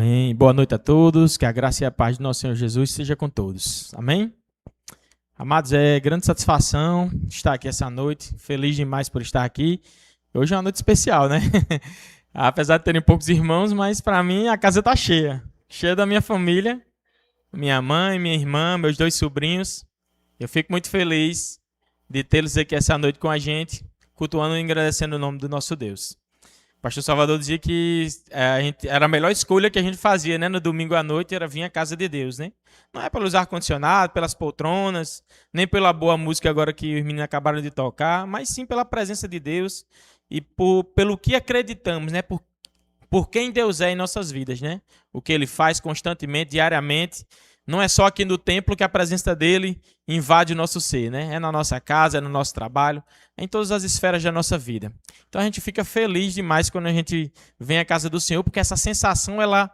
Amém. Boa noite a todos. Que a graça e a paz do nosso Senhor Jesus seja com todos. Amém? Amados, é grande satisfação estar aqui essa noite. Feliz demais por estar aqui. Hoje é uma noite especial, né? Apesar de terem poucos irmãos, mas para mim a casa está cheia. Cheia da minha família. Minha mãe, minha irmã, meus 2 sobrinhos. Eu fico muito feliz de tê-los aqui essa noite com a gente, cultuando e agradecendo o nome do nosso Deus. O pastor Salvador dizia que era a melhor escolha que a gente fazia, né, no domingo à noite, era vir à casa de Deus, né? Não é pelos ar-condicionado, pelas poltronas, nem pela boa música agora que os meninos acabaram de tocar, mas sim pela presença de Deus e pelo que acreditamos, né? Por quem Deus é em nossas vidas, né? O que Ele faz constantemente, diariamente. Não é só aqui no templo que a presença dele invade o nosso ser, né? É na nossa casa, é no nosso trabalho, é em todas as esferas da nossa vida. Então a gente fica feliz demais quando a gente vem à casa do Senhor, porque essa sensação ela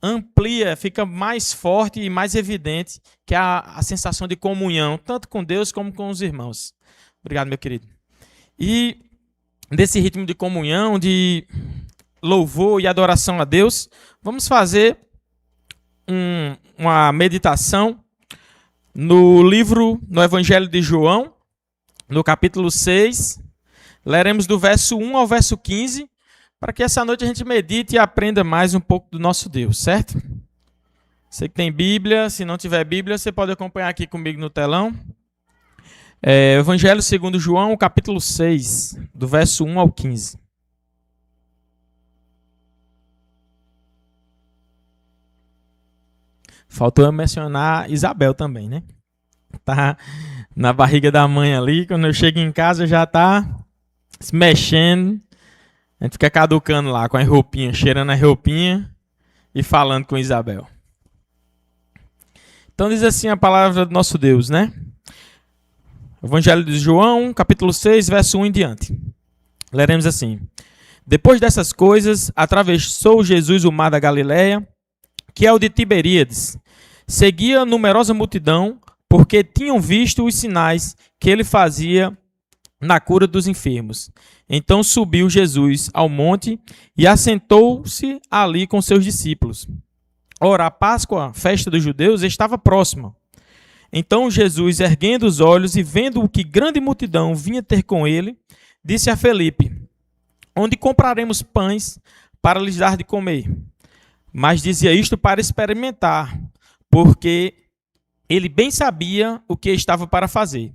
amplia, fica mais forte e mais evidente que a sensação de comunhão, tanto com Deus como com os irmãos. Obrigado, meu querido. E desse ritmo de comunhão, de louvor e adoração a Deus, vamos fazer uma meditação no Evangelho de João, no capítulo 6. Leremos do verso 1 ao verso 15, para que essa noite a gente medite e aprenda mais um pouco do nosso Deus, certo? Você que tem Bíblia, se não tiver Bíblia, você pode acompanhar aqui comigo no telão. Evangelho segundo João, capítulo 6, do verso 1 ao 15. Faltou eu mencionar Isabel também, né? Tá na barriga da mãe ali, quando eu chego em casa já tá se mexendo. A gente fica caducando lá com as roupinhas, cheirando a roupinha e falando com Isabel. Então diz assim a palavra do nosso Deus, né? Evangelho de João, capítulo 6, verso 1 em diante. Leremos assim. Depois dessas coisas, atravessou Jesus o mar da Galileia, que é o de Tiberíades. Seguia numerosa multidão, porque tinham visto os sinais que ele fazia na cura dos enfermos. Então subiu Jesus ao monte e assentou-se ali com seus discípulos. Ora, a Páscoa, festa dos judeus, estava próxima. Então Jesus, erguendo os olhos e vendo o que grande multidão vinha ter com ele, disse a Felipe: onde compraremos pães para lhes dar de comer? Mas dizia isto para experimentar, porque ele bem sabia o que estava para fazer.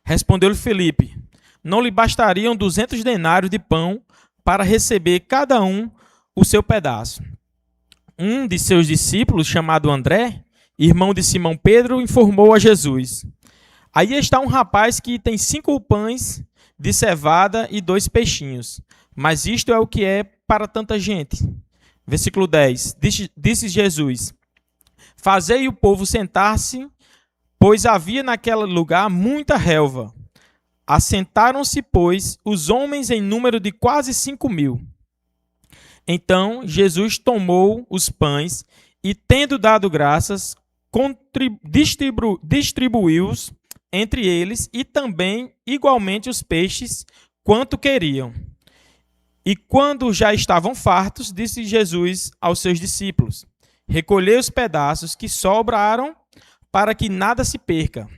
Respondeu-lhe Felipe: não lhe bastariam 200 denários de pão para receber cada um o seu pedaço? Um de seus discípulos, chamado André, irmão de Simão Pedro, informou a Jesus: aí está um rapaz que tem 5 pães de cevada e 2 peixinhos, mas isto é o que é para tanta gente. Versículo 10. Disse Jesus: fazei o povo sentar-se, pois havia naquele lugar muita relva. Assentaram-se, pois, os homens em número de quase 5.000. Então Jesus tomou os pães e, tendo dado graças, distribuiu-os entre eles e também igualmente os peixes, quanto queriam. E quando já estavam fartos, disse Jesus aos seus discípulos: recolhei os pedaços que sobraram, para que nada se perca.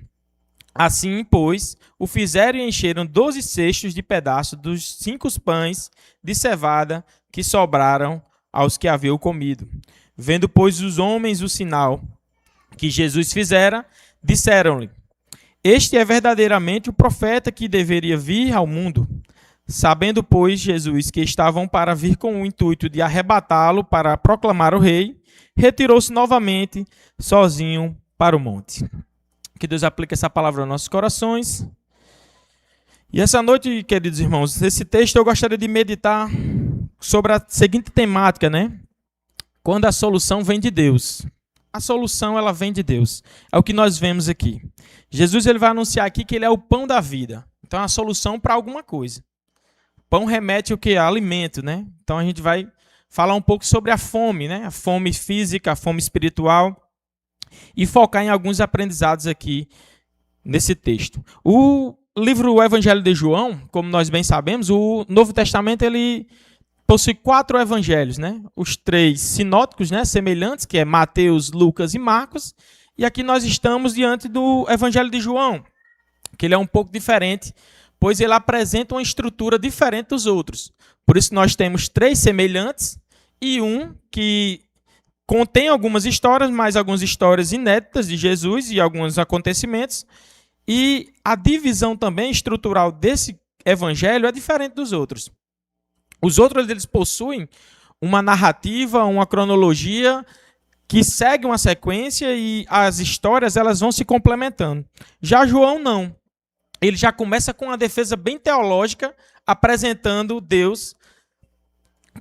Assim, pois, o fizeram e encheram 12 cestos de pedaços dos 5 pães de cevada que sobraram aos que haviam comido. Vendo, pois, os homens o sinal que Jesus fizera, disseram-lhe: este é verdadeiramente o profeta que deveria vir ao mundo. Sabendo, pois, Jesus que estavam para vir com o intuito de arrebatá-lo para proclamar o rei, retirou-se novamente sozinho para o monte. Que Deus aplique essa palavra aos nossos corações. E essa noite, queridos irmãos, esse texto eu gostaria de meditar sobre a seguinte temática, né? Quando a solução vem de Deus. A solução, ela vem de Deus. É o que nós vemos aqui. Jesus ele vai anunciar aqui que ele é o pão da vida. Então é a solução para alguma coisa. Pão remete o que? A alimento, né? Então a gente vai falar um pouco sobre a fome, né? A fome física, a fome espiritual. E focar em alguns aprendizados aqui nesse texto. O livro O Evangelho de João, como nós bem sabemos, o Novo Testamento ele possui 4 evangelhos, né? Os 3 sinóticos, né, semelhantes, que é Mateus, Lucas e Marcos. E aqui nós estamos diante do Evangelho de João, que ele é um pouco diferente, pois ele apresenta uma estrutura diferente dos outros. Por isso nós temos 3 semelhantes e um que contém algumas histórias, mas algumas histórias inéditas de Jesus e alguns acontecimentos. E a divisão também estrutural desse evangelho é diferente dos outros. Os outros eles possuem uma narrativa, uma cronologia que segue uma sequência e as histórias elas vão se complementando. Já João não. Ele já começa com uma defesa bem teológica, apresentando Deus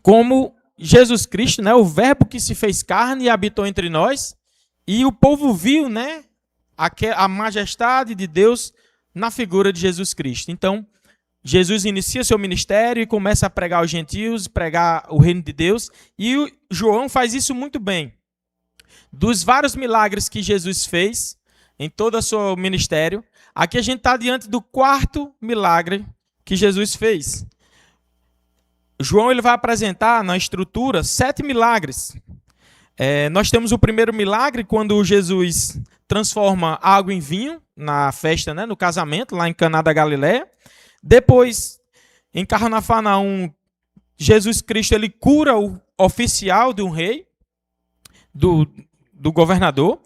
como Jesus Cristo, né, o verbo que se fez carne e habitou entre nós, e o povo viu, né, a majestade de Deus na figura de Jesus Cristo. Então, Jesus inicia seu ministério e começa a pregar aos gentios, pregar o reino de Deus, e o João faz isso muito bem. Dos vários milagres que Jesus fez em todo o seu ministério, aqui a gente está diante do 4º milagre que Jesus fez. João ele vai apresentar na estrutura 7 milagres. Nós temos o primeiro milagre, quando Jesus transforma água em vinho na festa, né, no casamento, lá em Caná da Galileia. Depois, em Cafarnaum, Jesus Cristo ele cura o oficial de um rei, do governador.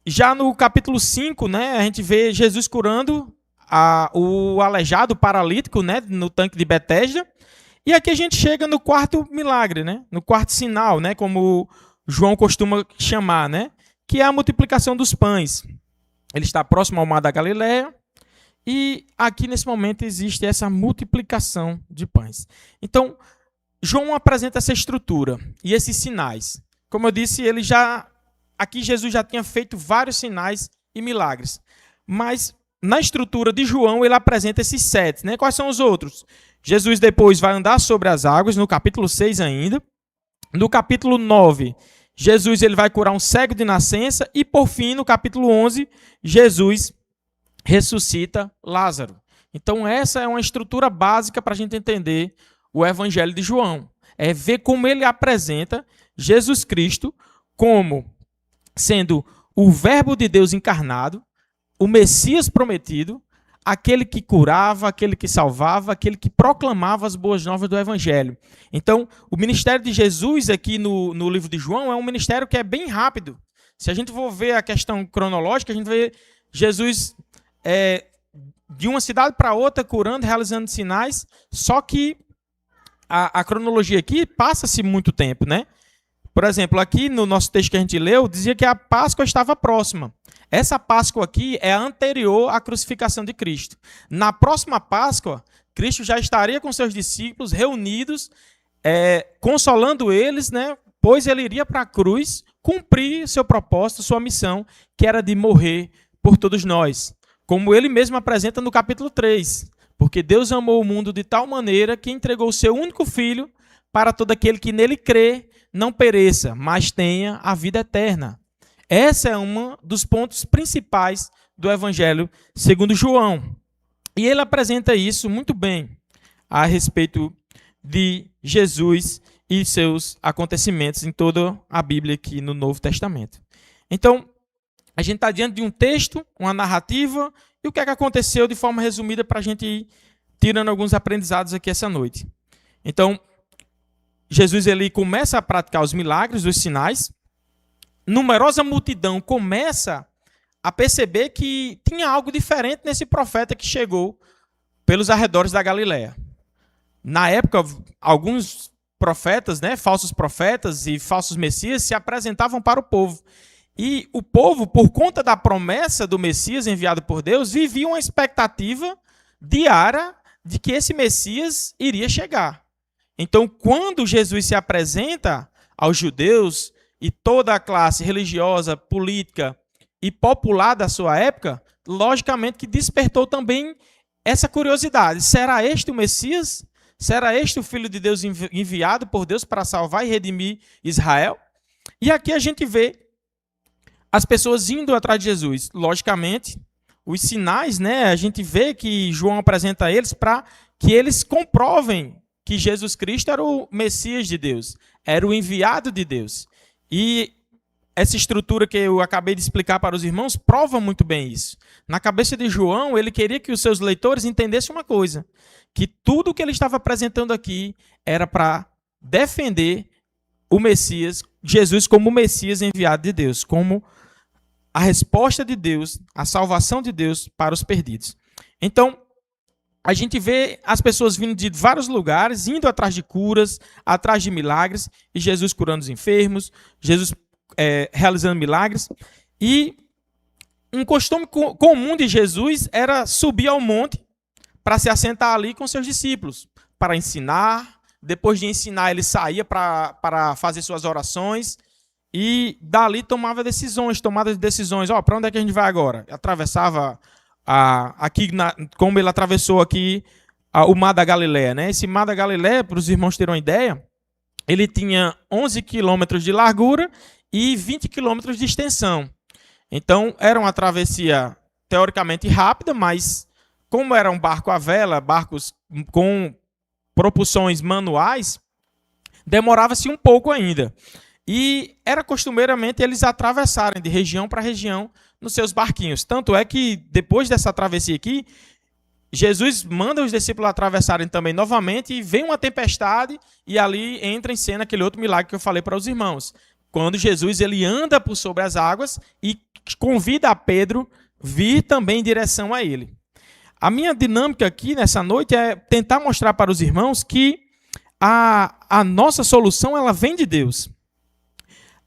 Já no capítulo 5, né, a gente vê Jesus curando o aleijado, o paralítico, né, no tanque de Betesda. E aqui a gente chega no 4º milagre, né, no 4º sinal, né, como João costuma chamar, né, que é a multiplicação dos pães. Ele está próximo ao mar da Galileia e aqui nesse momento existe essa multiplicação de pães. Então, João apresenta essa estrutura e esses sinais. Como eu disse, aqui Jesus já tinha feito vários sinais e milagres. Mas na estrutura de João ele apresenta esses 7. Né? Quais são os outros? Jesus depois vai andar sobre as águas, no capítulo 6 ainda. No capítulo 9, Jesus ele vai curar um cego de nascença. E por fim, no capítulo 11, Jesus ressuscita Lázaro. Então essa é uma estrutura básica para a gente entender o Evangelho de João. É ver como ele apresenta Jesus Cristo como sendo o Verbo de Deus encarnado, o Messias prometido, aquele que curava, aquele que salvava, aquele que proclamava as boas novas do Evangelho. Então, o ministério de Jesus aqui no livro de João é um ministério que é bem rápido. Se a gente for ver a questão cronológica, a gente vê Jesus de uma cidade para outra, curando, realizando sinais, só que a cronologia aqui passa-se muito tempo, né? Por exemplo, aqui no nosso texto que a gente leu, dizia que a Páscoa estava próxima. Essa Páscoa aqui é anterior à crucificação de Cristo. Na próxima Páscoa, Cristo já estaria com seus discípulos reunidos, consolando eles, né? Pois ele iria para a cruz cumprir seu propósito, sua missão, que era de morrer por todos nós. Como ele mesmo apresenta no capítulo 3. Porque Deus amou o mundo de tal maneira que entregou o seu único filho para todo aquele que nele crê, não pereça, mas tenha a vida eterna. Esse é um dos pontos principais do Evangelho segundo João. E ele apresenta isso muito bem a respeito de Jesus e seus acontecimentos em toda a Bíblia aqui no Novo Testamento. Então, a gente está diante de um texto, uma narrativa, e o que é que aconteceu de forma resumida para a gente ir tirando alguns aprendizados aqui essa noite. Então, Jesus ele começa a praticar os milagres, os sinais. Numerosa multidão começa a perceber que tinha algo diferente nesse profeta que chegou pelos arredores da Galileia. Na época, alguns profetas, né, falsos profetas e falsos messias se apresentavam para o povo. E o povo, por conta da promessa do Messias enviado por Deus, vivia uma expectativa diária de que esse Messias iria chegar. Então, quando Jesus se apresenta aos judeus e toda a classe religiosa, política e popular da sua época, logicamente que despertou também essa curiosidade. Será este o Messias? Será este o Filho de Deus enviado por Deus para salvar e redimir Israel? E aqui a gente vê as pessoas indo atrás de Jesus. Logicamente, os sinais, né, a gente vê que João apresenta a eles para que eles comprovem que Jesus Cristo era o Messias de Deus, era o enviado de Deus. E essa estrutura que eu acabei de explicar para os irmãos prova muito bem isso. Na cabeça de João, ele queria que os seus leitores entendessem uma coisa, que tudo que ele estava apresentando aqui era para defender o Messias, Jesus como o Messias enviado de Deus, como a resposta de Deus, a salvação de Deus para os perdidos. Então, a gente vê as pessoas vindo de vários lugares, indo atrás de curas, atrás de milagres, e Jesus curando os enfermos, Jesus realizando milagres. E um costume comum de Jesus era subir ao monte para se assentar ali com seus discípulos, para ensinar. Depois de ensinar, ele saía para fazer suas orações e dali tomava decisões, tomadas de decisões. Para onde é que a gente vai agora? Atravessava aqui, como ele atravessou aqui o Mar da Galileia, né? Esse Mar da Galileia, para os irmãos terem uma ideia, ele tinha 11 quilômetros de largura e 20 quilômetros de extensão. Então, era uma travessia teoricamente rápida, mas como era um barco à vela, barcos com propulsões manuais, demorava-se um pouco ainda. E era costumeiramente eles atravessarem de região para região nos seus barquinhos. Tanto é que, depois dessa travessia aqui, Jesus manda os discípulos atravessarem também novamente e vem uma tempestade e ali entra em cena aquele outro milagre que eu falei para os irmãos. Quando Jesus ele anda por sobre as águas e convida a Pedro vir também em direção a ele. A minha dinâmica aqui nessa noite é tentar mostrar para os irmãos que a nossa solução ela vem de Deus.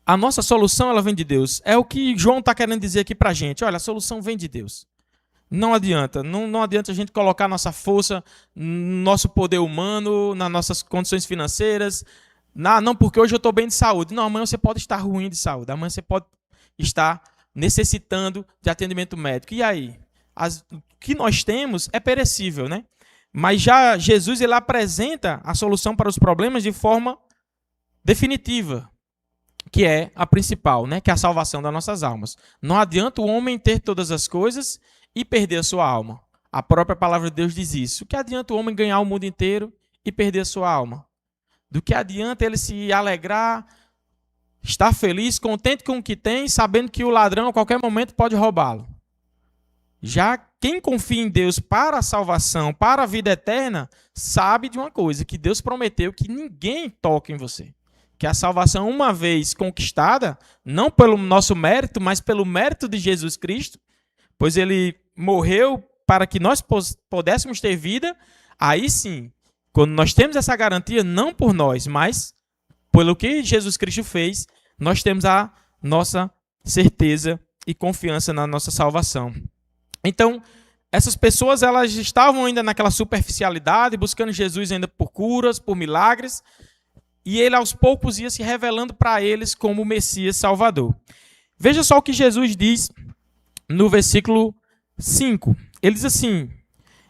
A nossa solução ela vem de Deus. É o que João está querendo dizer aqui para a gente. Olha, a solução vem de Deus. Não adianta. Não adianta a gente colocar nossa força, nosso poder humano, nas nossas condições financeiras. Não, porque hoje eu estou bem de saúde. Não, amanhã você pode estar ruim de saúde. Amanhã você pode estar necessitando de atendimento médico. E aí? O que nós temos é perecível, né? Mas já Jesus ele apresenta a solução para os problemas de forma definitiva, que é a principal, né? Que é a salvação das nossas almas. Não adianta o homem ter todas as coisas e perder a sua alma. A própria palavra de Deus diz isso. O que adianta o homem ganhar o mundo inteiro e perder a sua alma? Do que adianta ele se alegrar, estar feliz, contente com o que tem, sabendo que o ladrão a qualquer momento pode roubá-lo? Já quem confia em Deus para a salvação, para a vida eterna, sabe de uma coisa, que Deus prometeu que ninguém toque em você. Que a salvação, uma vez conquistada, não pelo nosso mérito, mas pelo mérito de Jesus Cristo, pois ele morreu para que nós pudéssemos ter vida, aí sim, quando nós temos essa garantia, não por nós, mas pelo que Jesus Cristo fez, nós temos a nossa certeza e confiança na nossa salvação. Então, essas pessoas elas estavam ainda naquela superficialidade, buscando Jesus ainda por curas, por milagres, e ele aos poucos ia se revelando para eles como o Messias Salvador. Veja só o que Jesus diz no versículo 5. Ele diz assim: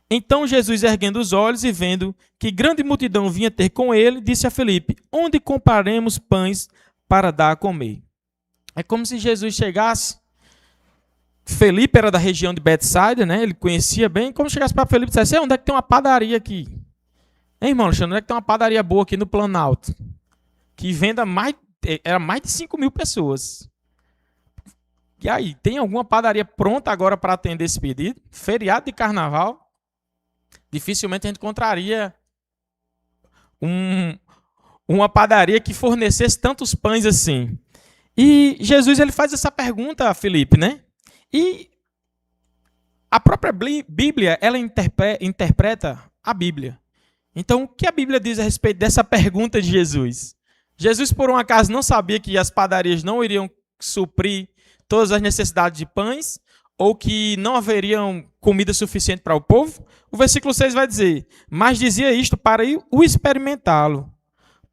então Jesus, erguendo os olhos e vendo que grande multidão vinha ter com ele, disse a Filipe: onde compraremos pães para dar a comer? É como se Jesus chegasse. Felipe era da região de Betsaida, né? Ele conhecia bem. Como chegasse para Felipe e dissesse: onde é que tem uma padaria aqui? Hein, irmão Alexandre, onde é que tem uma padaria boa aqui no Planalto? Que venda era mais de 5 mil pessoas. E aí, tem alguma padaria pronta agora para atender esse pedido? Feriado de carnaval? Dificilmente a gente encontraria uma padaria que fornecesse tantos pães assim. E Jesus ele faz essa pergunta a Filipe, né? E a própria Bíblia, ela interpreta a Bíblia. Então, o que a Bíblia diz a respeito dessa pergunta de Jesus? Jesus, por um acaso, não sabia que as padarias não iriam suprir todas as necessidades de pães, ou que não haveriam comida suficiente para o povo? O versículo 6 vai dizer: mas dizia isto para o experimentá-lo,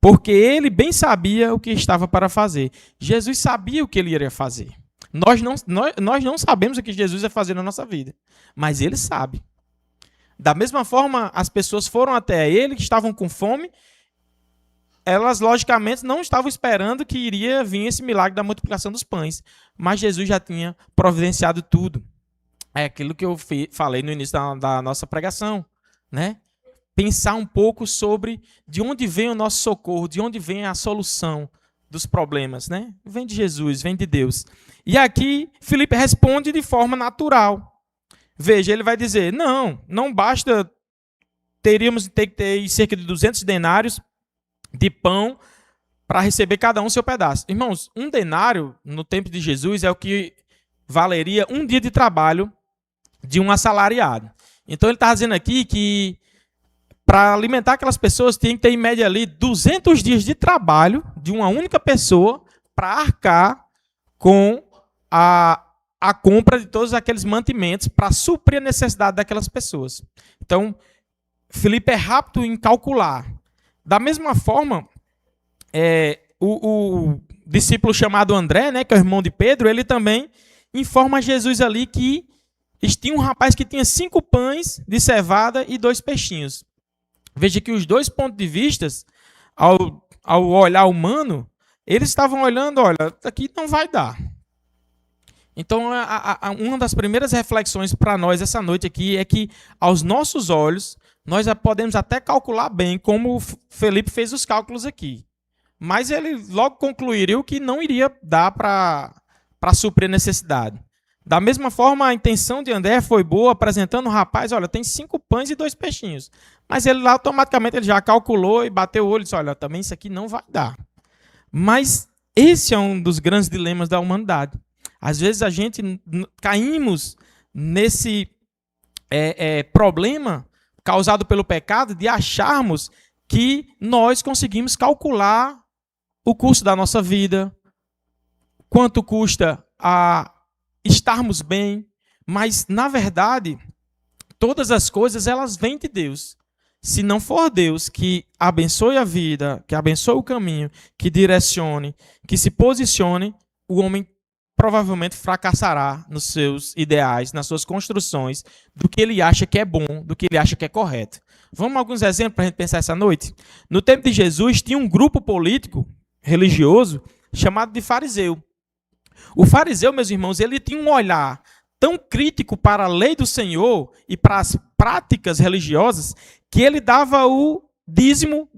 porque ele bem sabia o que estava para fazer. Jesus sabia o que ele iria fazer. Nós não sabemos o que Jesus vai fazer na nossa vida, mas ele sabe. Da mesma forma, as pessoas foram até ele, que estavam com fome, elas logicamente não estavam esperando que iria vir esse milagre da multiplicação dos pães, mas Jesus já tinha providenciado tudo. É aquilo que eu falei no início da nossa pregação, né? pensar um pouco sobre de onde vem o nosso socorro, de onde vem a solução dos problemas, né? Vem de Jesus, vem de Deus. E aqui Filipe responde de forma natural. Veja, ele vai dizer, não basta, teríamos que ter cerca de 200 denários de pão para receber cada um seu pedaço. Irmãos, um denário no tempo de Jesus é o que valeria um dia de trabalho de um assalariado. Então ele está dizendo aqui que para alimentar aquelas pessoas tem que ter em média ali 200 dias de trabalho de uma única pessoa para arcar com a compra de todos aqueles mantimentos para suprir a necessidade daquelas pessoas. Então, Filipe é rápido em calcular. Da mesma forma, o discípulo chamado André, né, que é o irmão de Pedro, ele também informa a Jesus ali que tinha um rapaz que tinha 5 pães de cevada e 2 peixinhos. Veja que os dois pontos de vista, ao olhar humano, eles estavam olhando, olha, aqui não vai dar. Então, uma das primeiras reflexões para nós essa noite aqui é que, aos nossos olhos, nós podemos até calcular bem, como o Felipe fez os cálculos aqui. Mas ele logo concluiu que não iria dar para suprir a necessidade. Da mesma forma, a intenção de André foi boa, apresentando o rapaz, olha, tem 5 pães e 2 peixinhos. Mas ele lá, automaticamente, ele já calculou e bateu o olho e disse, olha, também isso aqui não vai dar. Mas esse é um dos grandes dilemas da humanidade. Às vezes a gente caímos nesse problema causado pelo pecado de acharmos que nós conseguimos calcular o custo da nossa vida, quanto custa a estarmos bem, mas, na verdade, todas as coisas elas vêm de Deus. Se não for Deus que abençoe a vida, que abençoe o caminho, que direcione, que se posicione, o homem provavelmente fracassará nos seus ideais, nas suas construções, do que ele acha que é bom, do que ele acha que é correto. Vamos a alguns exemplos para a gente pensar essa noite? No tempo de Jesus, tinha um grupo político, religioso, chamado de fariseu. O fariseu, meus irmãos, ele tinha um olhar tão crítico para a lei do Senhor e para as práticas religiosas que ele dava o dízimo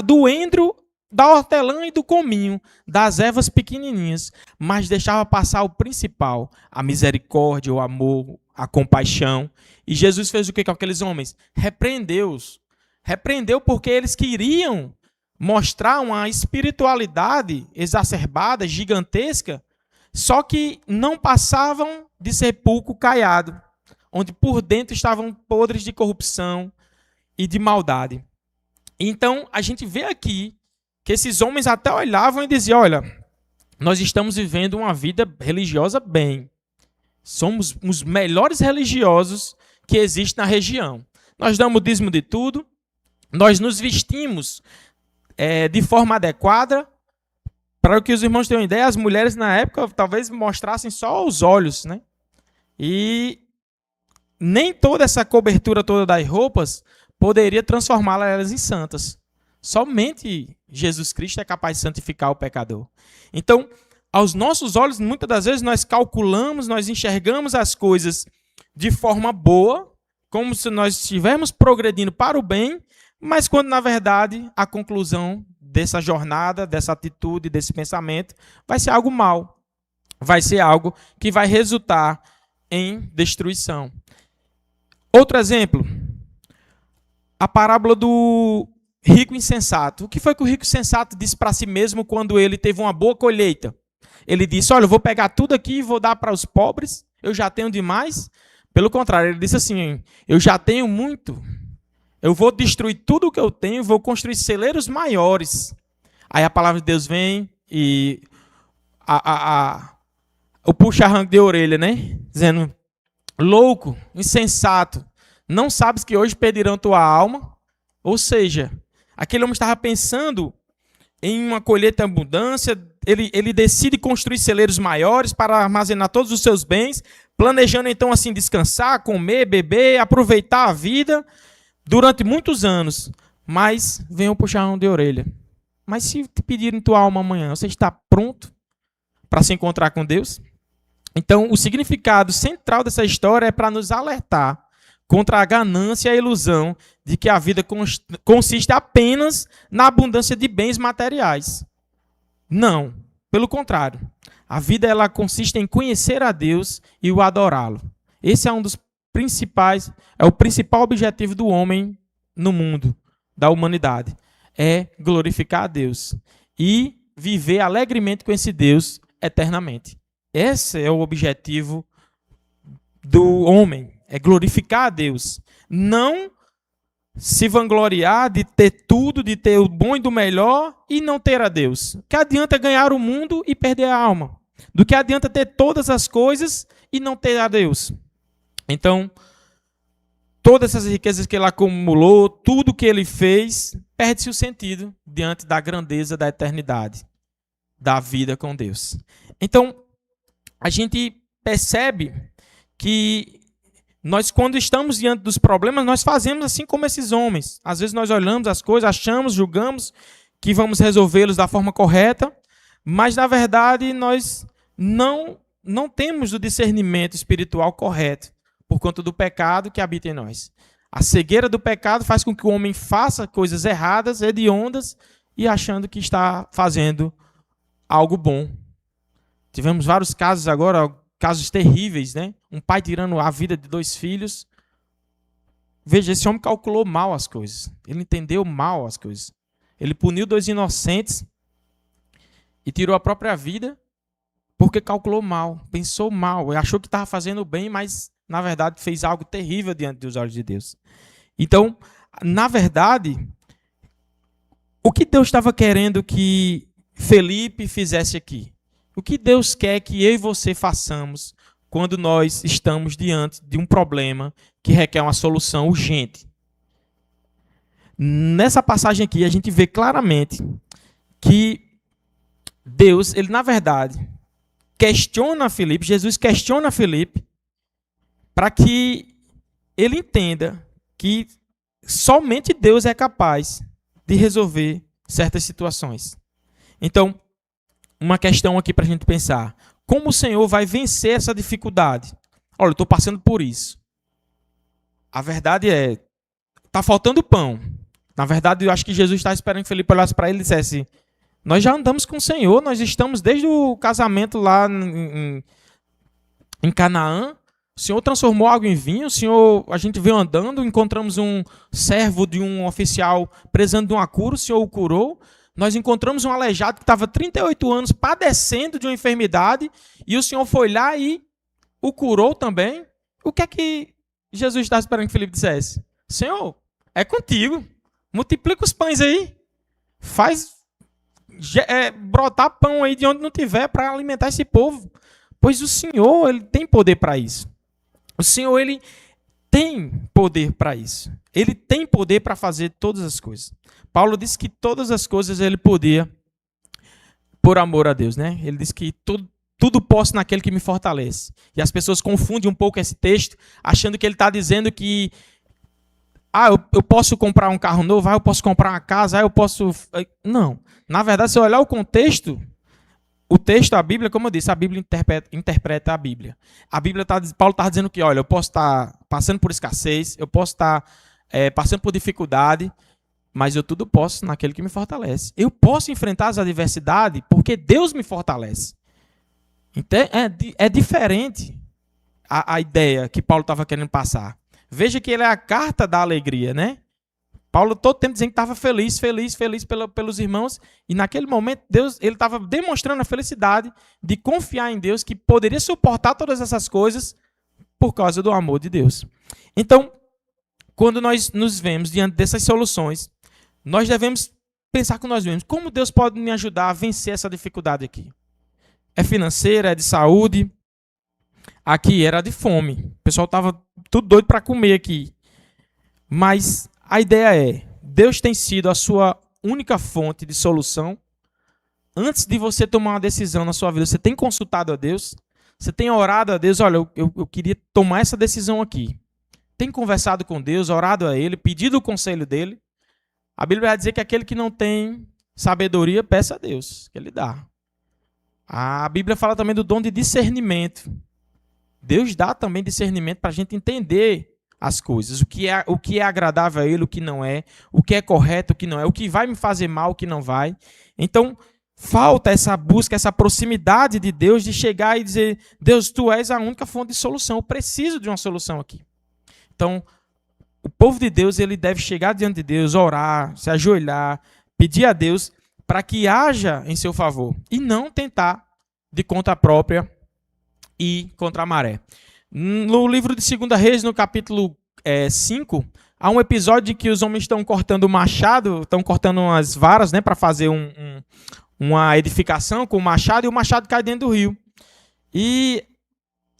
do endro, da hortelã e do cominho, das ervas pequenininhas, mas deixava passar o principal, a misericórdia, o amor, a compaixão. E Jesus fez o que com aqueles homens? Repreendeu-os. Repreendeu porque eles queriam mostrar uma espiritualidade exacerbada, gigantesca, só que não passavam de sepulcro caiado, onde por dentro estavam podres de corrupção e de maldade. Então, a gente vê aqui que esses homens até olhavam e diziam, olha, nós estamos vivendo uma vida religiosa bem. Somos os melhores religiosos que existem na região. Nós damos o dízimo de tudo, nós nos vestimos de forma adequada. Para que os irmãos tenham ideia, as mulheres na época talvez mostrassem só os olhos, né? E nem toda essa cobertura toda das roupas poderia transformá-las em santas. Somente Jesus Cristo é capaz de santificar o pecador. Então, aos nossos olhos, muitas das vezes nós calculamos, nós enxergamos as coisas de forma boa, como se nós estivéssemos progredindo para o bem, mas quando, na verdade, a conclusão dessa jornada, dessa atitude, desse pensamento, vai ser algo mau. Vai ser algo que vai resultar em destruição. Outro exemplo, a parábola do rico insensato. O que foi que o rico insensato disse para si mesmo quando ele teve uma boa colheita? Ele disse, olha, eu vou pegar tudo aqui e vou dar para os pobres, eu já tenho demais. Pelo contrário, ele disse assim, eu já tenho muito, eu vou destruir tudo o que eu tenho, vou construir celeiros maiores. Aí a palavra de Deus vem e o puxa-arranco de orelha, né? Dizendo, louco, insensato, não sabes que hoje pedirão tua alma? Ou seja, aquele homem estava pensando em uma colheita em abundância, ele decide construir celeiros maiores para armazenar todos os seus bens, planejando então assim descansar, comer, beber, aproveitar a vida durante muitos anos. Mas vem o puxão de orelha. Mas se te pedirem tua alma amanhã, você está pronto para se encontrar com Deus? Então, o significado central dessa história é para nos alertar contra a ganância e a ilusão de que a vida consiste apenas na abundância de bens materiais. Não, pelo contrário. A vida ela consiste em conhecer a Deus e o adorá-lo. Esse é um dos principais, é o principal objetivo do homem no mundo, da humanidade. É glorificar a Deus e viver alegremente com esse Deus eternamente. Esse é o objetivo do homem, é glorificar a Deus. Não se vangloriar de ter tudo, de ter o bom e do melhor e não ter a Deus. Que adianta ganhar o mundo e perder a alma? Do que adianta ter todas as coisas e não ter a Deus? Então, todas essas riquezas que ele acumulou, tudo que ele fez, perde-se o sentido diante da grandeza da eternidade, da vida com Deus. Então, a gente percebe que nós, quando estamos diante dos problemas, nós fazemos assim como esses homens. Às vezes nós olhamos as coisas, achamos, julgamos que vamos resolvê-los da forma correta, mas, na verdade, nós não temos o discernimento espiritual correto por conta do pecado que habita em nós. A cegueira do pecado faz com que o homem faça coisas erradas, hediondas, e achando que está fazendo algo bom. Tivemos vários casos agora, casos terríveis, né? Um pai tirando a vida de 2 filhos. Veja, esse homem calculou mal as coisas. Ele entendeu mal as coisas. Ele puniu 2 inocentes e tirou a própria vida porque calculou mal, pensou mal. Achou que estava fazendo bem, mas, na verdade, fez algo terrível diante dos olhos de Deus. Então, na verdade, o que Deus estava querendo que Felipe fizesse aqui? O que Deus quer que eu e você façamos quando nós estamos diante de um problema que requer uma solução urgente? Nessa passagem aqui, a gente vê claramente que Deus, ele na verdade, questiona Felipe, Jesus questiona Felipe, para que ele entenda que somente Deus é capaz de resolver certas situações. Então, uma questão aqui para a gente pensar. Como o Senhor vai vencer essa dificuldade? Olha, eu estou passando por isso. A verdade é, está faltando pão. Na verdade, eu acho que Jesus está esperando que Felipe olhasse para ele e dissesse: nós já andamos com o Senhor, nós estamos desde o casamento lá em Canaã. O Senhor transformou água em vinho, a gente veio andando, encontramos um servo de um oficial precisando de uma cura, o Senhor o curou. Nós encontramos um aleijado que estava 38 anos padecendo de uma enfermidade e o Senhor foi lá e o curou também. O que é que Jesus está esperando que Felipe dissesse? Senhor, é contigo. Multiplica os pães aí. Faz brotar pão aí de onde não tiver para alimentar esse povo. Pois o Senhor, ele tem poder para isso. O Senhor, ele tem poder para isso. Ele tem poder para fazer todas as coisas. Paulo disse que todas as coisas ele podia por amor a Deus, né? Ele disse que tudo posso naquele que me fortalece. E as pessoas confundem um pouco esse texto, achando que ele está dizendo que eu posso comprar um carro novo, eu posso comprar uma casa, eu posso... Não. Na verdade, se eu olhar o contexto, a Bíblia, como eu disse, a Bíblia interpreta a Bíblia. Paulo está dizendo que, olha, eu posso estar passando por escassez, eu posso estar passando por dificuldade, mas eu tudo posso naquele que me fortalece. Eu posso enfrentar as adversidades porque Deus me fortalece. Então, é diferente a ideia que Paulo estava querendo passar. Veja que ele é a carta da alegria, né? Paulo todo tempo dizendo que estava feliz pelos irmãos, e naquele momento Deus, ele estava demonstrando a felicidade de confiar em Deus, que poderia suportar todas essas coisas por causa do amor de Deus. Então, quando nós nos vemos diante dessas soluções, nós devemos pensar com nós mesmos, como Deus pode me ajudar a vencer essa dificuldade aqui? É financeira, é de saúde? Aqui era de fome. O pessoal estava tudo doido para comer aqui. Mas a ideia é, Deus tem sido a sua única fonte de solução. Antes de você tomar uma decisão na sua vida, você tem consultado a Deus? Você tem orado a Deus? Olha, eu queria tomar essa decisão aqui. Tem conversado com Deus, orado a Ele, pedido o conselho dEle? A Bíblia vai dizer que aquele que não tem sabedoria, peça a Deus, que Ele dá. A Bíblia fala também do dom de discernimento. Deus dá também discernimento para a gente entender as coisas, o que é agradável a Ele, o que não é, o que é correto, o que não é, o que vai me fazer mal, o que não vai. Então, falta essa busca, essa proximidade de Deus, de chegar e dizer, Deus, Tu és a única fonte de solução, eu preciso de uma solução aqui. Então, o povo de Deus, ele deve chegar diante de Deus, orar, se ajoelhar, pedir a Deus para que haja em seu favor e não tentar de conta própria e contra a maré. No livro de 2 Reis, no capítulo 5, há um episódio em que os homens estão cortando o machado, estão cortando umas varas, né, para fazer uma edificação com o machado, e o machado cai dentro do rio. E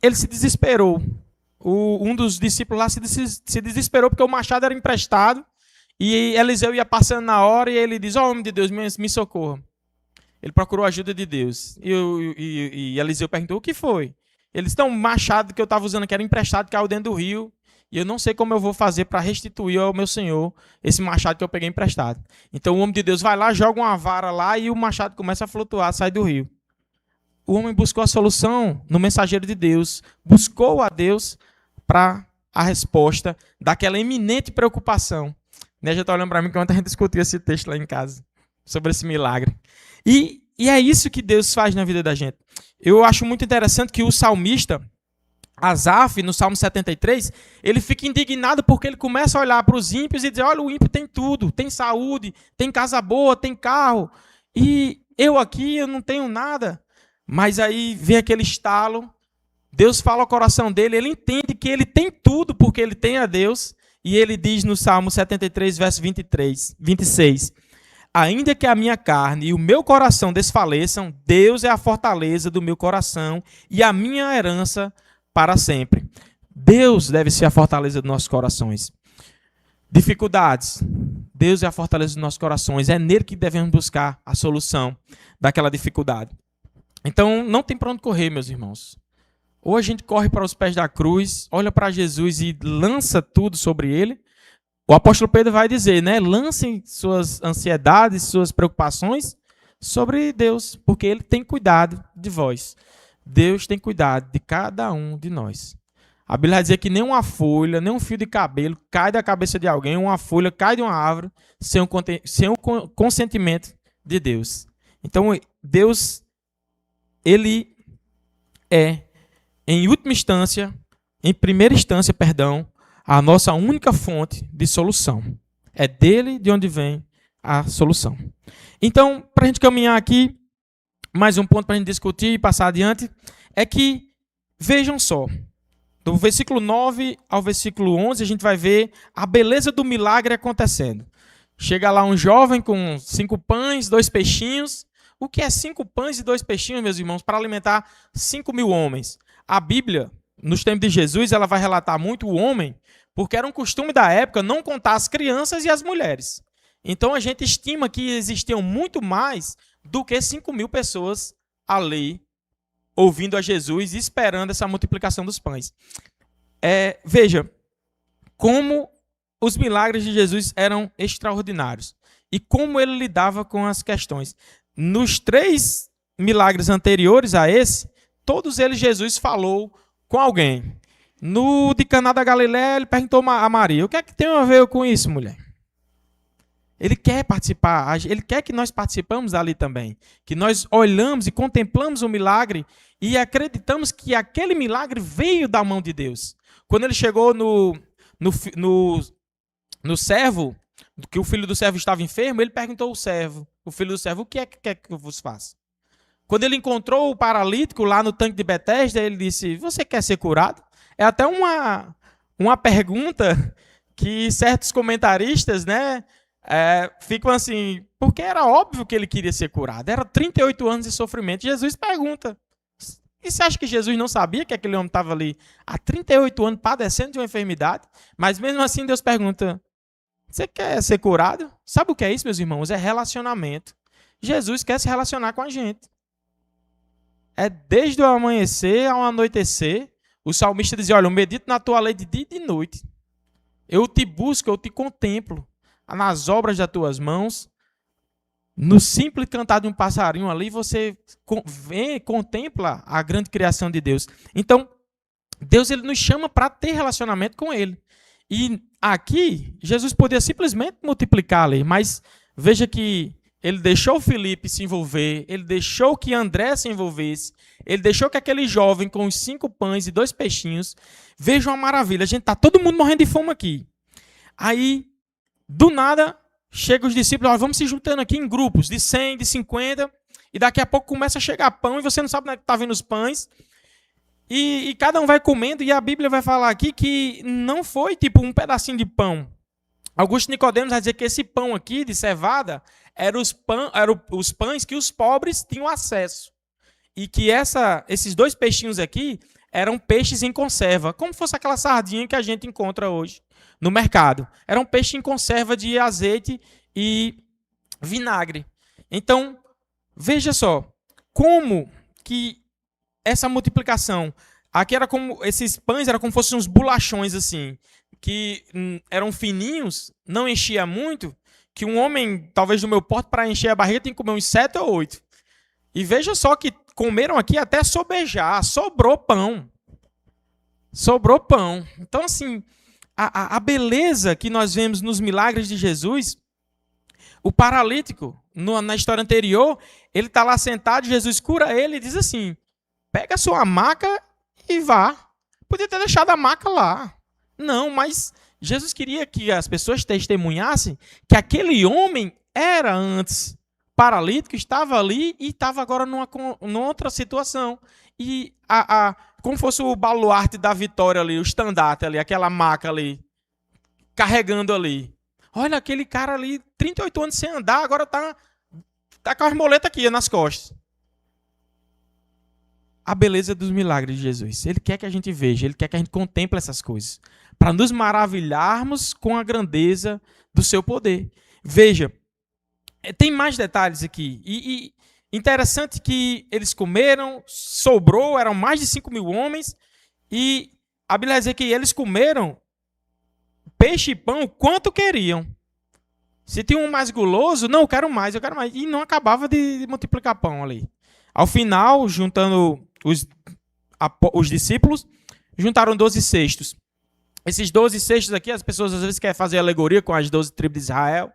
ele se desesperou. Um dos discípulos lá se desesperou porque o machado era emprestado e Eliseu ia passando na hora e ele diz, homem de Deus, me socorra. Ele procurou a ajuda de Deus. E Eliseu perguntou, o que foi? Eles estão, o machado que eu estava usando que era emprestado caiu dentro do rio e eu não sei como eu vou fazer para restituir ao meu senhor esse machado que eu peguei emprestado. Então o homem de Deus vai lá, joga uma vara lá e o machado começa a flutuar, sai do rio. O homem buscou a solução no mensageiro de Deus, buscou a Deus para a resposta daquela eminente preocupação. Né, já está olhando para mim que ontem a gente discutiu esse texto lá em casa, sobre esse milagre. E é isso que Deus faz na vida da gente. Eu acho muito interessante que o salmista, Asaf, no Salmo 73, ele fica indignado porque ele começa a olhar para os ímpios e dizer, olha, o ímpio tem tudo, tem saúde, tem casa boa, tem carro, e eu aqui, eu não tenho nada. Mas aí vem aquele estalo, Deus fala ao coração dele, ele entende que ele tem tudo porque ele tem a Deus, e ele diz no Salmo 73, verso 26, ainda que a minha carne e o meu coração desfaleçam, Deus é a fortaleza do meu coração e a minha herança para sempre. Deus deve ser a fortaleza dos nossos corações. Dificuldades, Deus é a fortaleza dos nossos corações, é nele que devemos buscar a solução daquela dificuldade. Então, não tem para onde correr, meus irmãos. Ou a gente corre para os pés da cruz, olha para Jesus e lança tudo sobre ele. O apóstolo Pedro vai dizer, né? Lancem suas ansiedades, suas preocupações sobre Deus, porque ele tem cuidado de vós. Deus tem cuidado de cada um de nós. A Bíblia vai dizer que nem uma folha, nem um fio de cabelo cai da cabeça de alguém, uma folha cai de uma árvore sem o consentimento de Deus. Então, Deus, ele é, em primeira instância, a nossa única fonte de solução. É dele de onde vem a solução. Então, para a gente caminhar aqui, mais um ponto para a gente discutir e passar adiante, é que, vejam só, do versículo 9 ao versículo 11, a gente vai ver a beleza do milagre acontecendo. Chega lá um jovem com 5 pães, 2 peixinhos. O que é 5 pães e 2 peixinhos, meus irmãos, para alimentar 5.000 homens? A Bíblia, nos tempos de Jesus, ela vai relatar muito o homem, porque era um costume da época não contar as crianças e as mulheres. Então a gente estima que existiam muito mais do que 5.000 pessoas ali, ouvindo a Jesus e esperando essa multiplicação dos pães. Veja, como os milagres de Jesus eram extraordinários e como ele lidava com as questões. Nos 3 milagres anteriores a esse, todos eles Jesus falou com alguém. No de Caná da Galileia, ele perguntou a Maria, o que é que tem a ver com isso, mulher? Ele quer participar, ele quer que nós participamos ali também, que nós olhamos e contemplamos o milagre e acreditamos que aquele milagre veio da mão de Deus. Quando ele chegou no servo, que o filho do servo estava enfermo, ele perguntou ao servo, o filho do servo, o que é que quer que eu vos faça? Quando ele encontrou o paralítico lá no tanque de Betesda, ele disse, você quer ser curado? É até uma pergunta que certos comentaristas, né, ficam assim, porque era óbvio que ele queria ser curado. Era 38 anos de sofrimento. Jesus pergunta, e você acha que Jesus não sabia que aquele homem estava ali há 38 anos padecendo de uma enfermidade? Mas mesmo assim Deus pergunta, você quer ser curado? Sabe o que é isso, meus irmãos? É relacionamento. Jesus quer se relacionar com a gente. É desde o amanhecer ao anoitecer. O salmista dizia, olha, eu medito na tua lei de dia e de noite. Eu te busco, eu te contemplo nas obras das tuas mãos. No simples cantar de um passarinho ali, você contempla a grande criação de Deus. Então, Deus ele nos chama para ter relacionamento com ele. E aqui, Jesus poderia simplesmente multiplicar ali, mas veja que ele deixou Filipe se envolver, ele deixou que André se envolvesse, ele deixou que aquele jovem com os 5 pães e 2 peixinhos, veja uma maravilha, a gente tá todo mundo morrendo de fome aqui. Aí, do nada, chegam os discípulos, vamos se juntando aqui em grupos de 100, de 50, e daqui a pouco começa a chegar pão e você não sabe onde é que tá vindo os pães. E cada um vai comendo, e a Bíblia vai falar aqui que não foi tipo um pedacinho de pão. Augusto Nicodemos vai dizer que esse pão aqui de cevada eram os pães que os pobres tinham acesso. E que esses 2 peixinhos aqui eram peixes em conserva, como fosse aquela sardinha que a gente encontra hoje no mercado. Era um peixe em conserva de azeite e vinagre. Então, veja só, como que essa multiplicação, aqui era como, esses pães eram como se fossem uns bolachões assim, que eram fininhos, não enchia muito, que um homem, talvez do meu porte, para encher a barriga, tem que comer uns 7 ou 8. E veja só que comeram aqui até sobejar, sobrou pão. Sobrou pão. Então, assim, a beleza que nós vemos nos milagres de Jesus, o paralítico, na história anterior, ele está lá sentado, Jesus cura ele e diz assim, pega a sua maca e vá. Podia ter deixado a maca lá. Não, mas Jesus queria que as pessoas testemunhassem que aquele homem era antes paralítico, estava ali e estava agora numa outra situação. E como fosse o baluarte da vitória ali, o estandarte ali, aquela maca ali, carregando ali. Olha, aquele cara ali, 38 anos sem andar, agora tá com as moletas aqui nas costas. A beleza dos milagres de Jesus. Ele quer que a gente veja, ele quer que a gente contemple essas coisas, para nos maravilharmos com a grandeza do seu poder. Veja, tem mais detalhes aqui. E interessante que eles comeram, sobrou, eram mais de 5.000 homens, e a Bíblia vai dizer que eles comeram peixe e pão quanto queriam. Se tinha um mais guloso, não, eu quero mais. E não acabava de multiplicar pão ali. Ao final, juntando os discípulos, juntaram 12 cestos. Esses 12 cestos aqui, as pessoas às vezes querem fazer alegoria com as 12 tribos de Israel,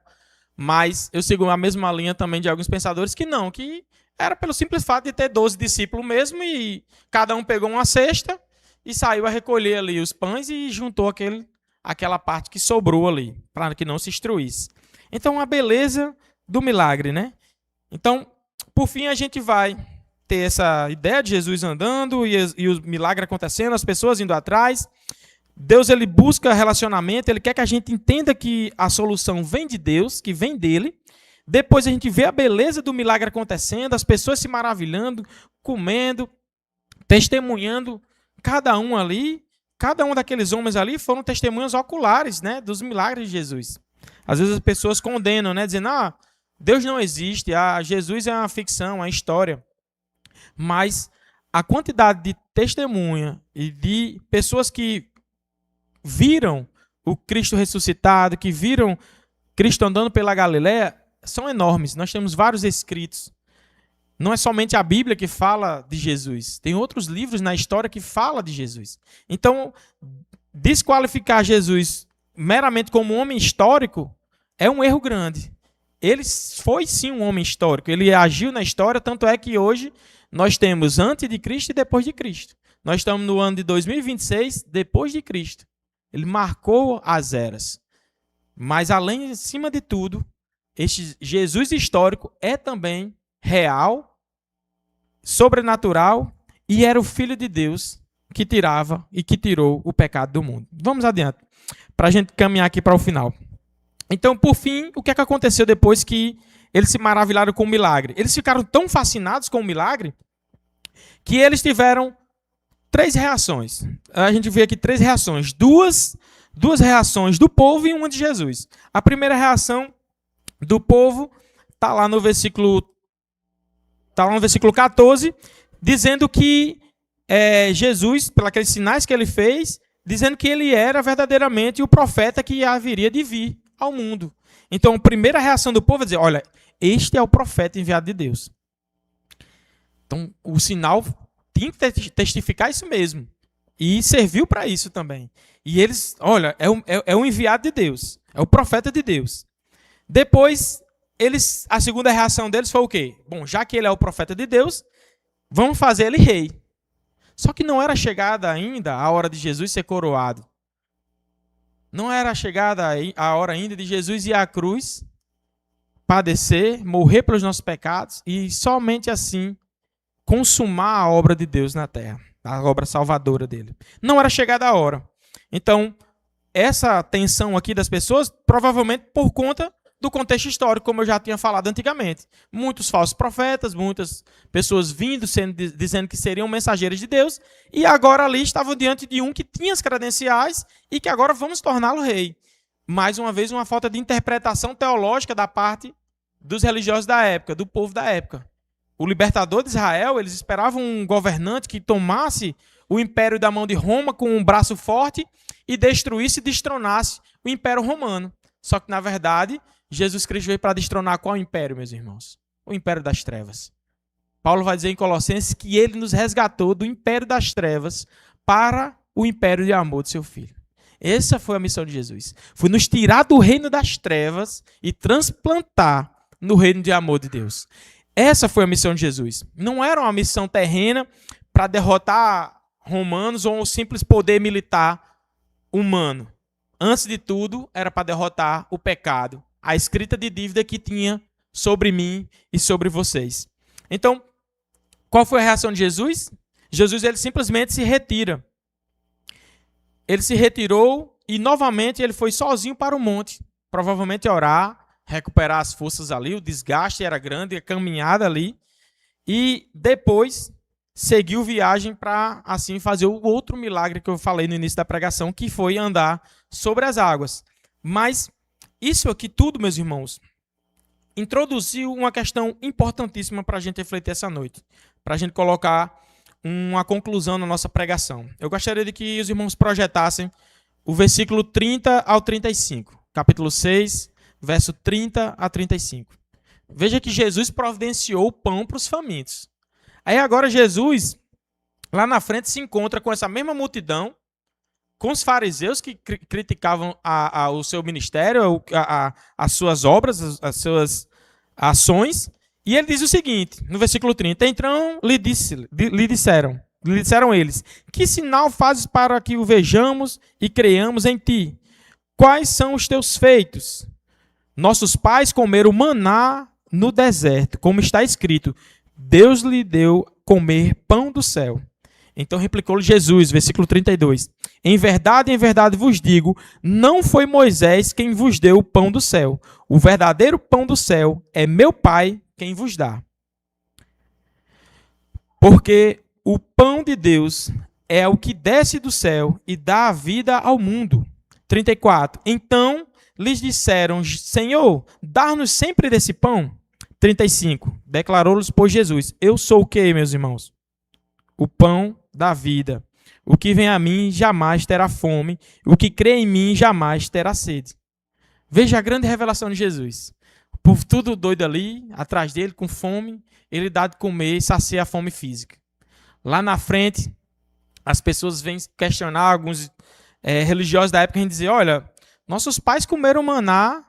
mas eu sigo a mesma linha também de alguns pensadores que não, que era pelo simples fato de ter 12 discípulos mesmo, e cada um pegou uma cesta e saiu a recolher ali os pães e juntou aquela parte que sobrou ali, para que não se destruísse. Então, a beleza do milagre, né? Então, por fim, a gente vai ter essa ideia de Jesus andando e o milagre acontecendo, as pessoas indo atrás. Deus, ele busca relacionamento, ele quer que a gente entenda que a solução vem de Deus, que vem dele. Depois a gente vê a beleza do milagre acontecendo, as pessoas se maravilhando, comendo, testemunhando, cada um ali, cada um daqueles homens ali foram testemunhas oculares, né, dos milagres de Jesus. Às vezes as pessoas condenam, né, dizendo, Deus não existe, Jesus é uma ficção, uma história. Mas a quantidade de testemunha e de pessoas que viram o Cristo ressuscitado, que viram Cristo andando pela Galileia, são enormes. Nós temos vários escritos. Não é somente a Bíblia que fala de Jesus. Tem outros livros na história que falam de Jesus. Então, desqualificar Jesus meramente como um homem histórico é um erro grande. Ele foi sim um homem histórico. Ele agiu na história, tanto é que hoje nós temos antes de Cristo e depois de Cristo. Nós estamos no ano de 2026, depois de Cristo. Ele marcou as eras. Mas, além, acima de tudo, este Jesus histórico é também real, sobrenatural, e era o Filho de Deus que tirava e que tirou o pecado do mundo. Vamos adiante, para a gente caminhar aqui para o final. Então, por fim, o que é que aconteceu depois que eles se maravilharam com o milagre? Eles ficaram tão fascinados com o milagre que eles tiveram 3 reações. A gente vê aqui 3 reações. Duas reações do povo e uma de Jesus. A primeira reação do povo está lá no versículo 14, dizendo que Jesus, pelos aqueles sinais que ele fez, dizendo que ele era verdadeiramente o profeta que haveria de vir ao mundo. Então, a primeira reação do povo é dizer, olha, este é o profeta enviado de Deus. Então, o sinal tinha que testificar isso mesmo. E serviu para isso também. E eles, olha, é o enviado de Deus. É o profeta de Deus. Depois, a segunda reação deles foi o quê? Bom, já que ele é o profeta de Deus, vamos fazer ele rei. Só que não era chegada ainda a hora de Jesus ser coroado. Não era chegada a hora ainda de Jesus ir à cruz, padecer, morrer pelos nossos pecados e somente assim consumar a obra de Deus na terra, a obra salvadora dele. Não era chegada a hora. Então, essa tensão aqui das pessoas, provavelmente por conta do contexto histórico, como eu já tinha falado antigamente. Muitos falsos profetas, muitas pessoas vindo dizendo que seriam mensageiros de Deus, e agora ali estavam diante de um que tinha as credenciais e que agora vamos torná-lo rei. Mais uma vez, uma falta de interpretação teológica da parte dos religiosos da época, do povo da época. O libertador de Israel, eles esperavam um governante que tomasse o império da mão de Roma com um braço forte e destruísse e destronasse o império romano. Só que, na verdade, Jesus Cristo veio para destronar qual império, meus irmãos? O império das trevas. Paulo vai dizer em Colossenses que ele nos resgatou do império das trevas para o império de amor de seu Filho. Essa foi a missão de Jesus. Foi nos tirar do reino das trevas e transplantar no reino de amor de Deus. Essa foi a missão de Jesus. Não era uma missão terrena para derrotar romanos ou um simples poder militar humano. Antes de tudo, era para derrotar o pecado, a escrita de dívida que tinha sobre mim e sobre vocês. Então, qual foi a reação de Jesus? Jesus ele simplesmente se retira. Ele se retirou e novamente ele foi sozinho para o monte, provavelmente orar, recuperar as forças ali, o desgaste era grande, a caminhada ali, e depois seguiu viagem para assim fazer o outro milagre que eu falei no início da pregação, que foi andar sobre as águas. Mas isso aqui tudo, meus irmãos, introduziu uma questão importantíssima para a gente refletir essa noite, para a gente colocar uma conclusão na nossa pregação. Eu gostaria de que os irmãos projetassem o versículo 30 ao 35, capítulo 6, verso 30 a 35. Veja que Jesus providenciou o pão para os famintos. Aí agora Jesus, lá na frente, se encontra com essa mesma multidão, com os fariseus que criticavam o seu ministério, as suas obras, as suas ações, e ele diz o seguinte, no versículo 30, então lhe disseram eles, que sinal fazes para que o vejamos e creiamos em ti? Quais são os teus feitos? Nossos pais comeram maná no deserto, como está escrito, Deus lhe deu comer pão do céu. Então replicou-lhe Jesus, versículo 32. Em verdade vos digo, não foi Moisés quem vos deu o pão do céu. O verdadeiro pão do céu é meu Pai quem vos dá. Porque o pão de Deus é o que desce do céu e dá a vida ao mundo. 34. Então lhes disseram, Senhor, dá-nos sempre desse pão. 35. Declarou-lhes, pois, Jesus, eu sou o que, meus irmãos? O pão da vida. O que vem a mim jamais terá fome, o que crê em mim jamais terá sede. Veja a grande revelação de Jesus. O povo tudo doido ali, atrás dele, com fome, ele dá de comer e sacia a fome física. Lá na frente, as pessoas vêm questionar, alguns religiosos da época, e dizer, olha, nossos pais comeram maná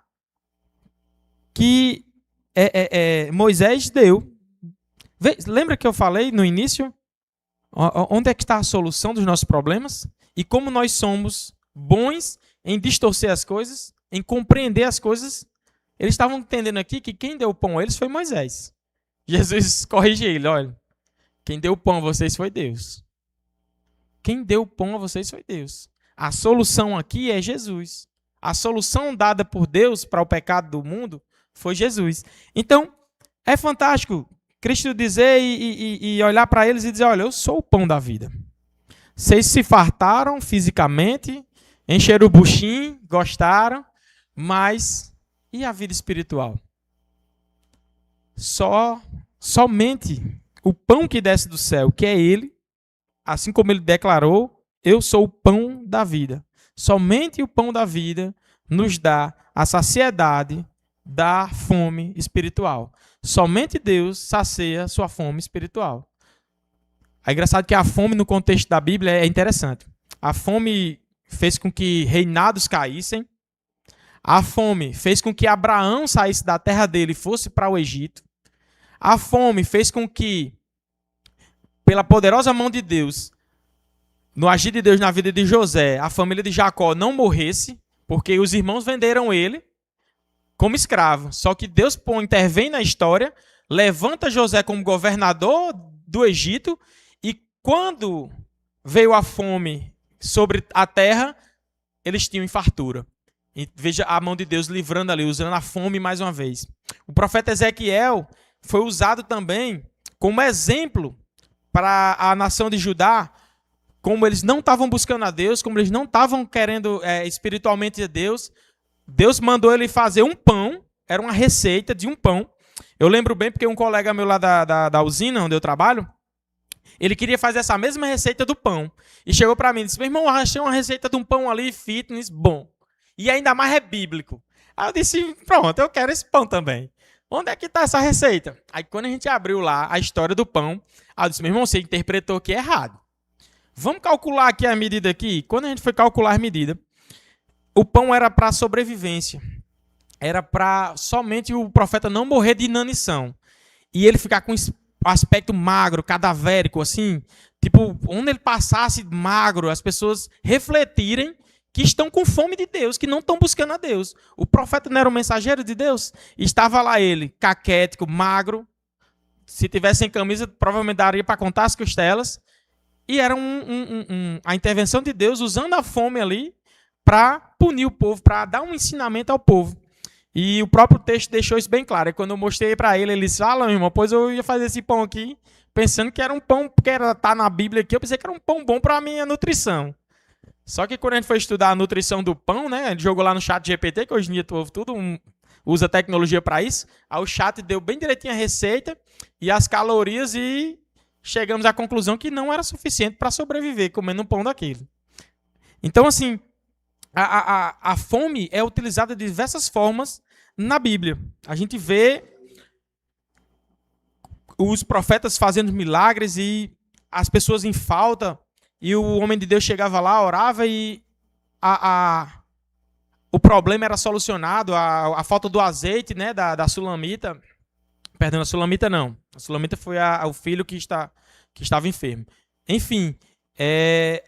que Moisés deu. Lembra que eu falei no início? Onde é que está a solução dos nossos problemas? E como nós somos bons em distorcer as coisas, em compreender as coisas. Eles estavam entendendo aqui que quem deu o pão a eles foi Moisés. Jesus corrige ele, olha, quem deu o pão a vocês foi Deus. Quem deu o pão a vocês foi Deus. A solução aqui é Jesus. A solução dada por Deus para o pecado do mundo foi Jesus. Então, é fantástico Cristo dizer e olhar para eles e dizer, olha, eu sou o pão da vida. Vocês se fartaram fisicamente, encheram o buchinho, gostaram, mas e a vida espiritual? Somente o pão que desce do céu, que é ele, assim como ele declarou, eu sou o pão da vida. Somente o pão da vida nos dá a saciedade da fome espiritual. Somente Deus sacia sua fome espiritual. É engraçado que a fome no contexto da Bíblia é interessante. A fome fez com que reinados caíssem. A fome fez com que Abraão saísse da terra dele e fosse para o Egito. A fome fez com que, pela poderosa mão de Deus, no agir de Deus na vida de José, a família de Jacó não morresse, porque os irmãos venderam ele como escravo. Só que Deus intervém na história, levanta José como governador do Egito, e quando veio a fome sobre a terra, eles tinham fartura. E veja a mão de Deus livrando ali, usando a fome mais uma vez. O profeta Ezequiel foi usado também como exemplo para a nação de Judá, como eles não estavam buscando a Deus, como eles não estavam querendo espiritualmente a Deus. Deus mandou ele fazer um pão, era uma receita de um pão. Eu lembro bem porque um colega meu lá da usina, onde eu trabalho, ele queria fazer essa mesma receita do pão. E chegou para mim e disse, meu irmão, achei uma receita de um pão ali, fitness, bom. E ainda mais é bíblico. Aí eu disse, pronto, eu quero esse pão também. Onde é que está essa receita? Aí quando a gente abriu lá a história do pão, aí eu disse, meu irmão, você interpretou aqui errado. Vamos calcular aqui a medida aqui. Quando a gente foi calcular a medida, o pão era para sobrevivência. Era para somente o profeta não morrer de inanição. E ele ficar com aspecto magro, cadavérico, assim. Tipo, onde ele passasse magro, as pessoas refletirem que estão com fome de Deus, que não estão buscando a Deus. O profeta não era um mensageiro de Deus? Estava lá ele, caquético, magro. Se tivesse sem camisa, provavelmente daria para contar as costelas. E era a intervenção de Deus usando a fome ali para punir o povo, para dar um ensinamento ao povo. E o próprio texto deixou isso bem claro. E quando eu mostrei para ele, ele disse, meu irmão, pois eu ia fazer esse pão aqui, pensando que era um pão, porque tá na Bíblia aqui, eu pensei que era um pão bom para a minha nutrição. Só que quando a gente foi estudar a nutrição do pão, né, a gente jogou lá no chat GPT, que hoje em dia usa tecnologia para isso, aí o chat deu bem direitinho a receita e as calorias e chegamos à conclusão que não era suficiente para sobreviver comendo um pão daquele. Então, assim, a fome é utilizada de diversas formas na Bíblia. A gente vê os profetas fazendo milagres e as pessoas em falta, e o homem de Deus chegava lá, orava e o problema era solucionado, a falta do azeite, né, da Sulamita. Perdão, a Sulamita não. A Sulamita foi o filho que estava enfermo. Enfim,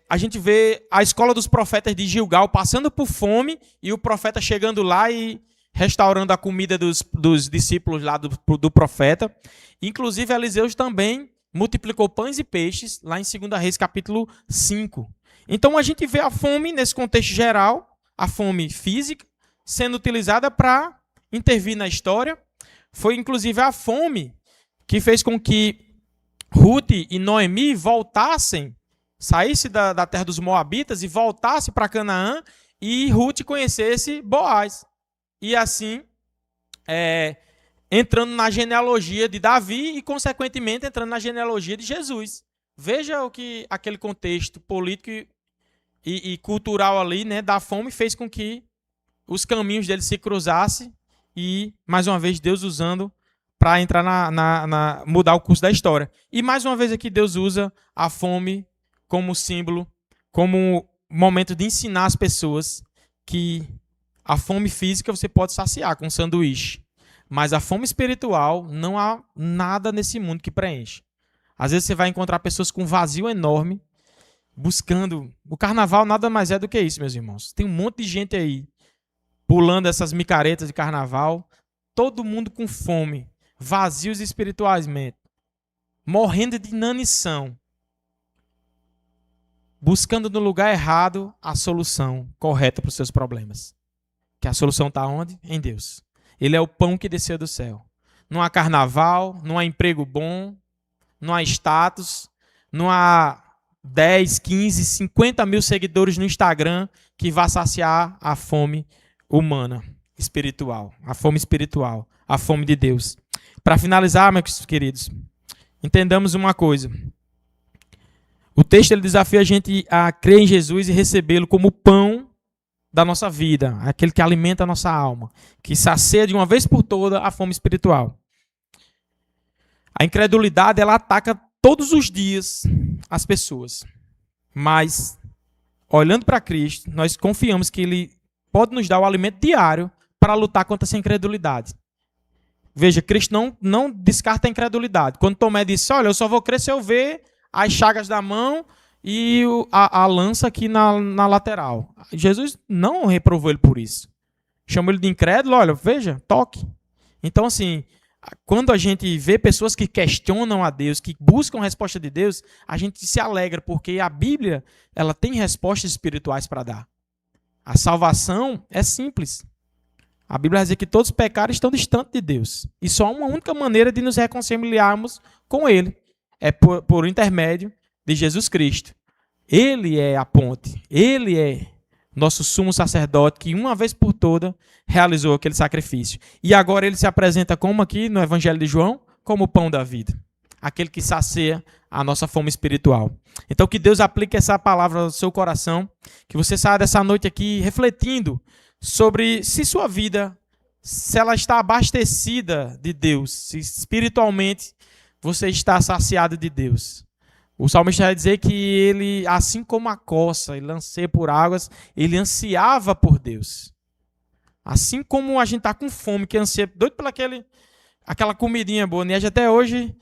a gente vê a escola dos profetas de Gilgal passando por fome e o profeta chegando lá e restaurando a comida dos discípulos lá do profeta. Inclusive, Eliseu também multiplicou pães e peixes lá em 2 Reis, capítulo 5. Então, a gente vê a fome, nesse contexto geral, a fome física, sendo utilizada para intervir na história. Foi, inclusive, a fome que fez com que Ruth e Noemi saíssem da terra dos Moabitas e voltassem para Canaã, e Ruth conhecesse Boaz. E assim, entrando na genealogia de Davi e, consequentemente, entrando na genealogia de Jesus. Veja o que aquele contexto político e cultural ali, né, da fome fez com que os caminhos dele se cruzassem e, mais uma vez, Deus usando para entrar mudar o curso da história. E, mais uma vez, aqui Deus usa a fome como símbolo, como momento de ensinar as pessoas que a fome física você pode saciar com um sanduíche, mas a fome espiritual não há nada nesse mundo que preenche. Às vezes você vai encontrar pessoas com um vazio enorme, buscando... O carnaval nada mais é do que isso, meus irmãos. Tem um monte de gente aí, pulando essas micaretas de carnaval, todo mundo com fome, vazios espiritualmente, morrendo de inanição, buscando no lugar errado a solução correta para os seus problemas. Que a solução está onde? Em Deus. Ele é o pão que desceu do céu. Não há carnaval, não há emprego bom, não há status, não há 10, 15, 50 mil seguidores no Instagram que vá saciar a fome humana, espiritual. A fome espiritual, a fome de Deus. Para finalizar, meus queridos, entendamos uma coisa. O texto ele desafia a gente a crer em Jesus e recebê-lo como pão da nossa vida, aquele que alimenta a nossa alma, que sacia de uma vez por toda a fome espiritual. A incredulidade, ela ataca todos os dias as pessoas. Mas, olhando para Cristo, nós confiamos que Ele pode nos dar o alimento diário para lutar contra essa incredulidade. Veja, Cristo não descarta a incredulidade. Quando Tomé disse, olha, eu só vou crer se eu ver as chagas da mão e a lança aqui na lateral. Jesus não reprovou ele por isso. Chamou ele de incrédulo, olha, veja, toque. Então, assim, quando a gente vê pessoas que questionam a Deus, que buscam a resposta de Deus, a gente se alegra, porque a Bíblia ela tem respostas espirituais para dar. A salvação é simples. A Bíblia vai dizer que todos os pecados estão distantes de Deus. E só há uma única maneira de nos reconciliarmos com Ele. É por intermédio de Jesus Cristo. Ele é a ponte. Ele é nosso sumo sacerdote que uma vez por toda realizou aquele sacrifício. E agora ele se apresenta como aqui no Evangelho de João? Como o pão da vida. Aquele que sacia a nossa fome espiritual. Então que Deus aplique essa palavra no seu coração. Que você saia dessa noite aqui refletindo sobre se sua vida, se ela está abastecida de Deus, se espiritualmente você está saciado de Deus. O salmista vai dizer que ele, assim como a coça, ele anseia por águas, ele ansiava por Deus. Assim como a gente está com fome, que anseia, doido por aquela comidinha boa. Nieja até hoje,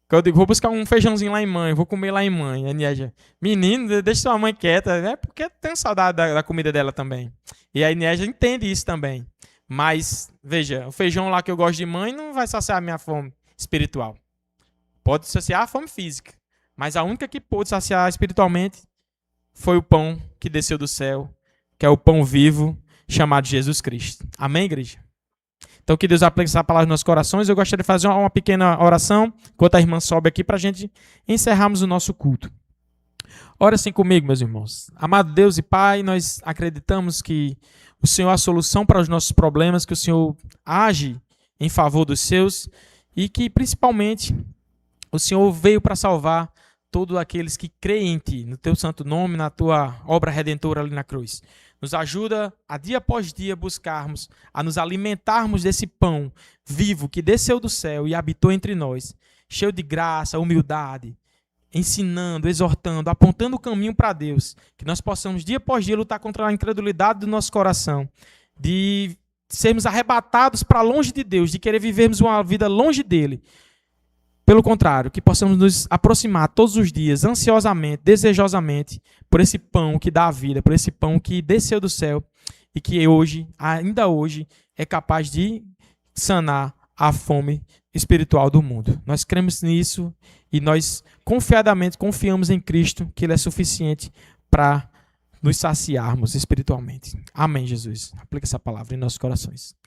que eu digo, vou buscar um feijãozinho lá em mãe, vou comer lá em mãe. A Nieja, menino, deixa sua mãe quieta, né? Porque tem saudade da comida dela também. E a Nieja entende isso também. Mas, veja, o feijão lá que eu gosto de mãe não vai saciar a minha fome espiritual. Pode saciar a fome física. Mas a única que pôde saciar espiritualmente foi o pão que desceu do céu, que é o pão vivo, chamado Jesus Cristo. Amém, igreja? Então, que Deus aplique essa palavra nos nossos corações. Eu gostaria de fazer uma pequena oração, enquanto a irmã sobe aqui, para a gente encerrarmos o nosso culto. Ora assim comigo, meus irmãos. Amado Deus e Pai, nós acreditamos que o Senhor é a solução para os nossos problemas, que o Senhor age em favor dos seus e que, principalmente, o Senhor veio para salvar todos aqueles que creem em Ti, no Teu santo nome, na Tua obra redentora ali na cruz. Nos ajuda a dia após dia buscarmos, a nos alimentarmos desse pão vivo que desceu do céu e habitou entre nós, cheio de graça, humildade, ensinando, exortando, apontando o caminho para Deus, que nós possamos dia após dia lutar contra a incredulidade do nosso coração, de sermos arrebatados para longe de Deus, de querer vivermos uma vida longe dele. Pelo contrário, que possamos nos aproximar todos os dias, ansiosamente, desejosamente, por esse pão que dá a vida, por esse pão que desceu do céu e que hoje, ainda hoje, é capaz de sanar a fome espiritual do mundo. Nós cremos nisso e nós confiadamente confiamos em Cristo, que Ele é suficiente para nos saciarmos espiritualmente. Amém, Jesus. Aplica essa palavra em nossos corações.